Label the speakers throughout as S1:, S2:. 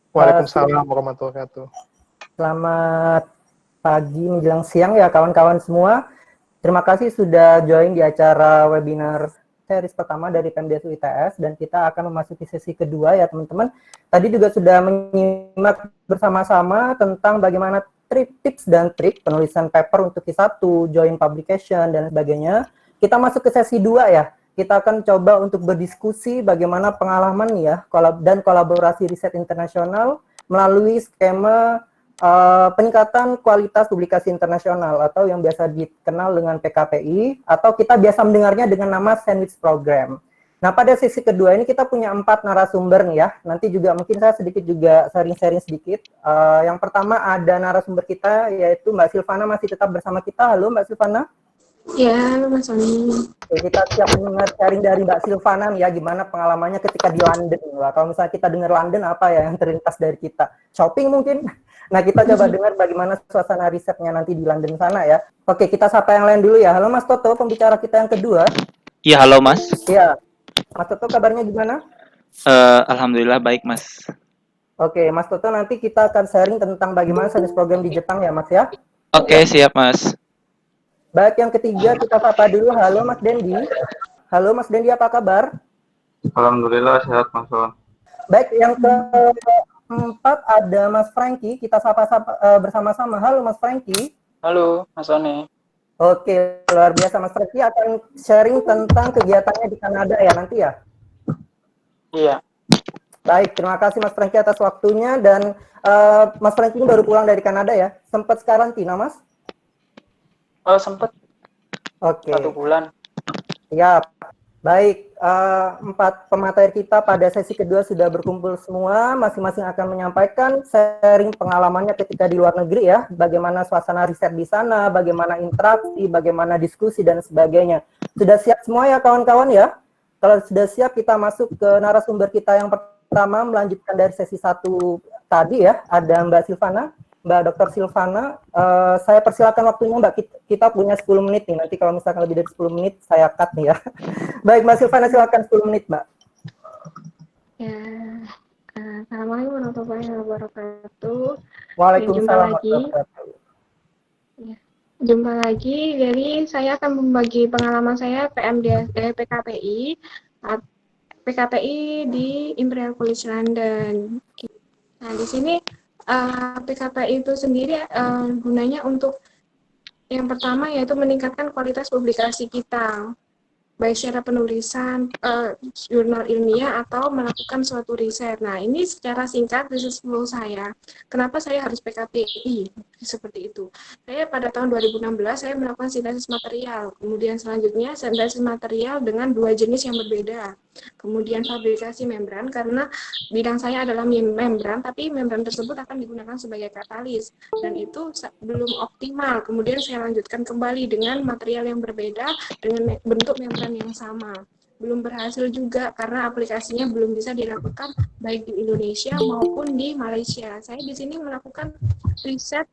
S1: Waalaikumsalam warahmatullahi wabarakatuh.
S2: Selamat pagi menjelang siang ya kawan-kawan semua. Terima kasih sudah join di acara webinar series pertama dari PMDS UITS dan kita akan memasuki sesi kedua ya teman-teman. Tadi juga sudah menyimak bersama-sama tentang bagaimana tips dan trik penulisan paper untuk Q1, joint publication dan sebagainya. Kita masuk ke sesi 2 ya. Kita akan coba untuk berdiskusi bagaimana pengalaman ya dan kolaborasi riset internasional melalui skema peningkatan kualitas publikasi internasional atau yang biasa dikenal dengan PKPI atau kita biasa mendengarnya dengan nama Sandwich Program. Nah, pada sesi kedua ini kita punya 4 narasumber nih ya. Nanti juga mungkin saya sedikit juga sharing-sharing sedikit. Yang pertama ada narasumber kita yaitu Mbak Silvana masih tetap bersama kita. Halo Mbak Silvana.
S3: Ya, Mas Sony.
S2: Oke, kita siap mendengar sharing dari Mbak Silvana ya, gimana pengalamannya ketika di London. Wah, kalau misalnya kita dengar London, apa ya yang terlintas dari kita? Shopping mungkin? Nah, kita coba dengar bagaimana suasana risetnya nanti di London sana ya. Oke, kita sapa yang lain dulu ya. Halo Mas Toto, pembicara kita yang kedua.
S4: Iya, halo Mas.
S2: Iya, Mas Toto kabarnya gimana?
S4: Alhamdulillah baik Mas.
S2: Oke, Mas Toto nanti kita akan sharing tentang bagaimana science program di Jepang ya Mas ya.
S4: Oke, siap Mas.
S2: Baik, yang ketiga kita sapa dulu. Halo Mas Dendi. Halo Mas Dendi, apa kabar?
S5: Alhamdulillah sehat Mas Son.
S2: Baik, yang keempat ada Mas Franky. Kita sapa-sapa bersama-sama. Halo Mas Franky.
S6: Halo Mas Sony.
S2: Oke, luar biasa. Mas Franky akan sharing tentang kegiatannya di Kanada ya nanti ya?
S6: Iya.
S2: Baik, terima kasih Mas Franky atas waktunya. Dan Mas Franky ini baru pulang dari Kanada ya? Sempat karantina Mas?
S6: Oh, sempat.
S2: Oke.
S6: 1 bulan.
S2: Siap. Baik, 4 pemateri kita pada sesi kedua sudah berkumpul semua. Masing-masing akan menyampaikan sharing pengalamannya ketika di luar negeri ya. Bagaimana suasana riset di sana, bagaimana interaksi, bagaimana diskusi, dan sebagainya. Sudah siap semua ya kawan-kawan ya? Kalau sudah siap, kita masuk ke narasumber kita yang pertama, melanjutkan dari sesi 1 tadi ya. Ada Mbak Silvana. Mbak Dr. Silvana, saya persilakan waktunya Mbak, kita punya 10 menit nih, nanti kalau misalkan lebih dari 10 menit saya cut nih ya. Baik Mbak Silvana, silakan 10 menit Mbak.
S3: Ya, Assalamualaikum warahmatullahi wabarakatuh.
S2: Waalaikumsalam
S3: Ya, jumpa lagi, jadi saya akan membagi pengalaman saya PKPI di Imperial College London. Nah, di sini PKPI itu sendiri gunanya untuk yang pertama yaitu meningkatkan kualitas publikasi kita, baik secara penulisan jurnal ilmiah atau melakukan suatu riset. Nah, ini secara singkat riset flow saya. Kenapa saya harus PKPI seperti itu? Saya pada tahun 2016 saya melakukan sintesis material. Kemudian selanjutnya sintesis material dengan 2 jenis yang berbeda. Kemudian fabrikasi membran karena bidang saya adalah membran, tapi membran tersebut akan digunakan sebagai katalis dan itu belum optimal. Kemudian saya lanjutkan kembali dengan material yang berbeda dengan bentuk membran yang sama. Belum berhasil juga karena aplikasinya belum bisa dilakukan baik di Indonesia maupun di Malaysia. Saya di sini melakukan riset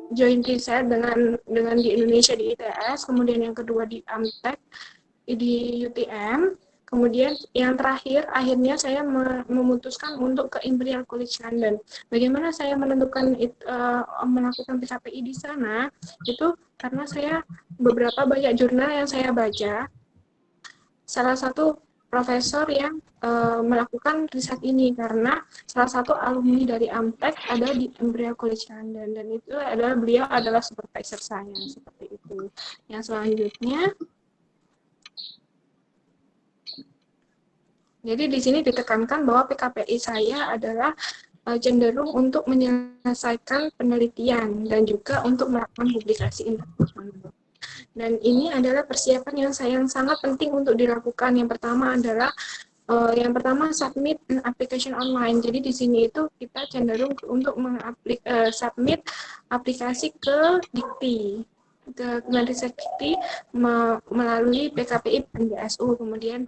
S3: joint riset dengan di Indonesia di ITS, kemudian yang kedua di Amtek di UTM, kemudian yang terakhir akhirnya saya memutuskan untuk ke Imperial College London. Bagaimana saya menentukan melakukan PKPI di sana? Itu karena saya beberapa banyak jurnal yang saya baca. Salah satu profesor yang melakukan riset ini karena salah satu alumni dari Amtek ada di Imperial College London dan itu adalah beliau adalah supervisor saya seperti itu. Yang selanjutnya, jadi di sini ditekankan bahwa PKPI saya adalah cenderung untuk menyelesaikan penelitian dan juga untuk melakukan publikasi internasional. Dan ini adalah persiapan yang sangat penting untuk dilakukan. Yang pertama adalah submit an application online. Jadi di sini itu kita cenderung untuk submit aplikasi ke Dikti, ke Kemenristek Dikti melalui PKPI PMDSU, kemudian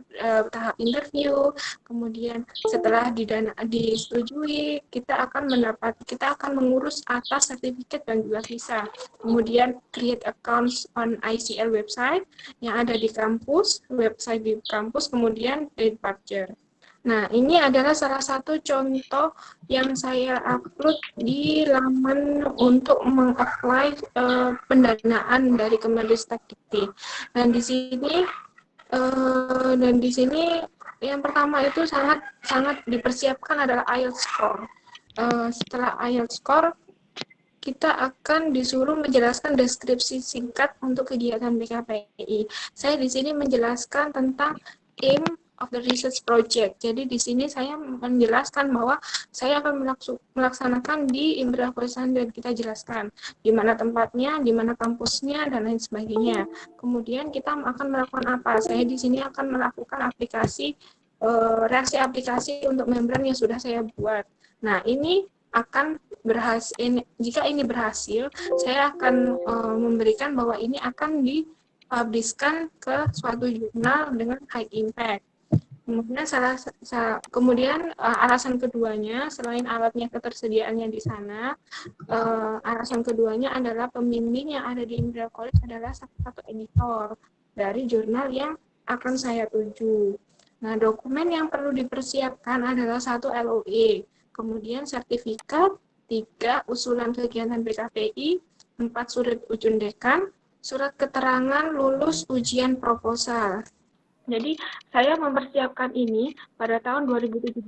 S3: tahap interview, kemudian setelah disetujui kita akan mengurus atas sertifikat dan juga visa, kemudian create accounts on ICL website yang ada di kampus, website di kampus, kemudian departure. Nah, ini adalah salah satu contoh yang saya upload di laman untuk meng-apply pendanaan dari Kemendikbud. Dan di sini yang pertama itu sangat dipersiapkan adalah IELTS score. Setelah IELTS score, kita akan disuruh menjelaskan deskripsi singkat untuk kegiatan PKPI. Saya di sini menjelaskan tentang aim of the research project. Jadi di sini saya menjelaskan bahwa saya akan melaksanakan di Imperial College London. Kita jelaskan di mana tempatnya, di mana kampusnya, dan lain sebagainya. Kemudian kita akan melakukan apa? Saya di sini akan melakukan reaksi aplikasi untuk membran yang sudah saya buat. Nah, ini akan berhasil. Jika ini berhasil, saya akan memberikan bahwa ini akan dipublishkan ke suatu jurnal dengan high impact. Kemudian alasan keduanya, selain alatnya ketersediaannya di sana, alasan keduanya adalah pembimbing yang ada di Imperial College adalah satu editor dari jurnal yang akan saya tuju. Nah, dokumen yang perlu dipersiapkan adalah 1 LOE, kemudian sertifikat, 3 usulan kegiatan PKPI, 4 surat ujian dekan, surat keterangan lulus ujian proposal. Jadi saya mempersiapkan ini pada tahun 2017,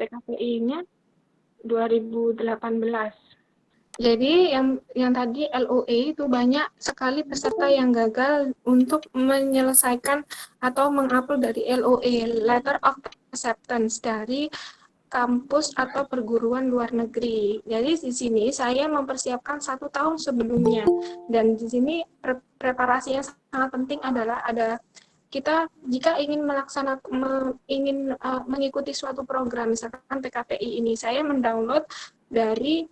S3: PKPI-nya 2018. Jadi yang tadi LOE itu banyak sekali peserta yang gagal untuk menyelesaikan atau mengupload dari LOE, Letter of Acceptance, dari kampus atau perguruan luar negeri. Jadi di sini saya mempersiapkan 1 tahun sebelumnya, dan di sini preparasi yang sangat penting adalah kita jika ingin mengikuti suatu program, misalkan PKPI ini, saya mendownload dari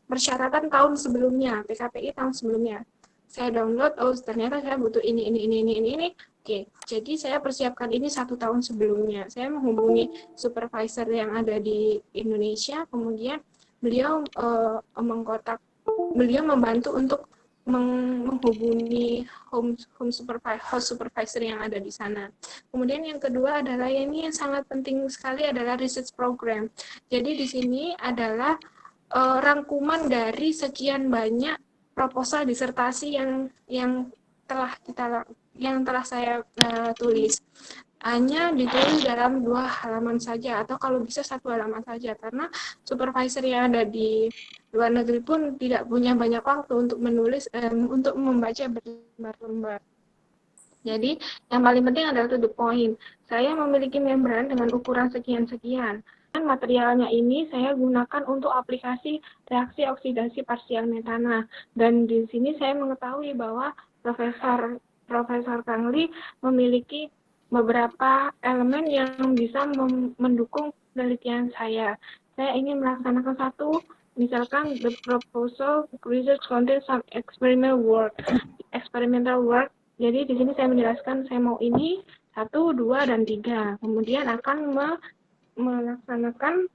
S3: persyaratan tahun sebelumnya, PKPI tahun sebelumnya. Saya download, oh ternyata saya butuh ini. Oke, jadi saya persiapkan ini 1 tahun sebelumnya. Saya menghubungi supervisor yang ada di Indonesia, kemudian beliau membantu untuk menghubungi host supervisor yang ada di sana. Kemudian yang kedua adalah ini yang sangat penting sekali adalah research program. Jadi di sini adalah rangkuman dari sekian banyak proposal disertasi yang telah saya tulis. Hanya ditulis dalam 2 halaman saja, atau kalau bisa 1 halaman saja, karena supervisor yang ada di luar negeri pun tidak punya banyak waktu untuk menulis, untuk membaca berlembar-lembar. Jadi yang paling penting adalah to the point. Saya memiliki membran dengan ukuran sekian-sekian. Dan materialnya ini saya gunakan untuk aplikasi reaksi oksidasi parsial metana. Dan di sini saya mengetahui bahwa Profesor Kangli memiliki beberapa elemen yang bisa mendukung penelitian saya. Saya ingin melaksanakan satu, misalkan the proposal research contains some experimental work. Jadi di sini saya menjelaskan saya mau ini 1, 2, dan 3. Kemudian akan melaksanakan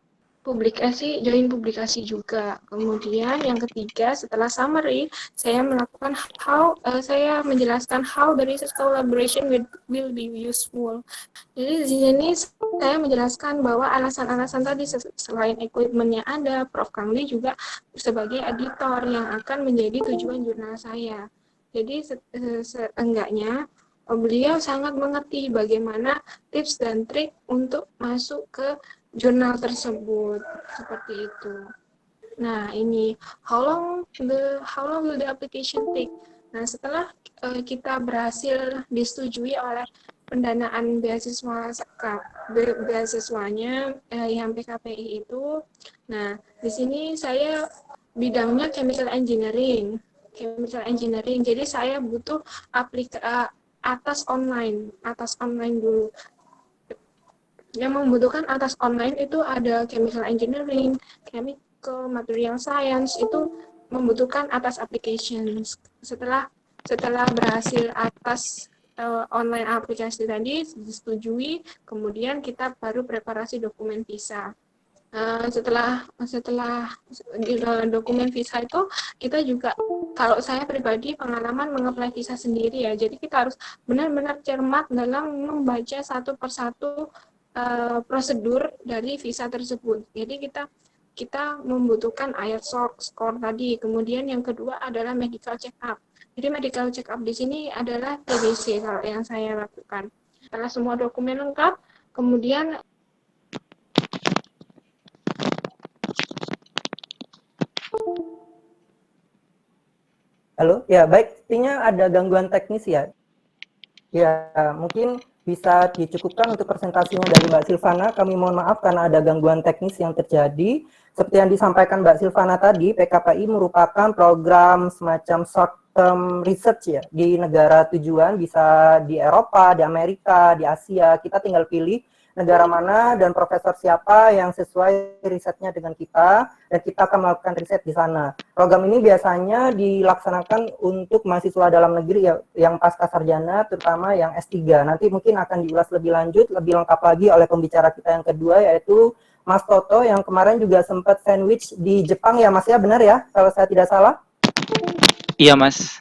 S3: join publikasi juga. Kemudian yang ketiga, setelah summary, saya menjelaskan how the research collaboration will be useful. Jadi di sini saya menjelaskan bahwa alasan-alasan tadi, selain equipment-nya ada, Prof. Kangli juga sebagai editor yang akan menjadi tujuan jurnal saya. Jadi seenggaknya beliau sangat mengerti bagaimana tips dan trik untuk masuk ke jurnal tersebut, seperti itu. Nah, ini how long will the application take? Nah, setelah kita berhasil disetujui oleh pendanaan beasiswanya yang PKPI itu. Nah, di sini saya bidangnya chemical engineering. Jadi saya butuh atas online dulu. Yang membutuhkan atas online itu ada chemical engineering, chemical material science, itu membutuhkan atas applications. Setelah berhasil atas online aplikasi tadi disetujui, kemudian kita baru preparasi dokumen visa. Setelah dokumen visa itu, kita juga, kalau saya pribadi pengalaman mengapply visa sendiri ya, jadi kita harus benar-benar cermat dalam membaca satu persatu prosedur dari visa tersebut. Jadi kita membutuhkan IELTS score tadi. Kemudian yang kedua adalah medical check up. Jadi medical check up di sini adalah TBC kalau yang saya lakukan. Setelah semua dokumen lengkap, kemudian
S2: Halo, ya baik, sepertinya ada gangguan teknis ya. Ya, mungkin bisa dicukupkan untuk presentasinya dari Mbak Silvana. Kami mohon maaf karena ada gangguan teknis yang terjadi. Seperti yang disampaikan Mbak Silvana tadi, PKPI merupakan program semacam short term research ya di negara tujuan, bisa di Eropa, di Amerika, di Asia. Kita tinggal pilih negara mana dan profesor siapa yang sesuai risetnya dengan kita, dan kita akan melakukan riset di sana. Program ini biasanya dilaksanakan untuk mahasiswa dalam negeri ya, yang pasca sarjana, terutama yang S3. Nanti mungkin akan diulas lebih lanjut, lebih lengkap lagi oleh pembicara kita yang kedua, yaitu Mas Toto, yang kemarin juga sempat sandwich di Jepang ya Mas ya, benar ya, kalau saya tidak salah?
S4: Iya Mas.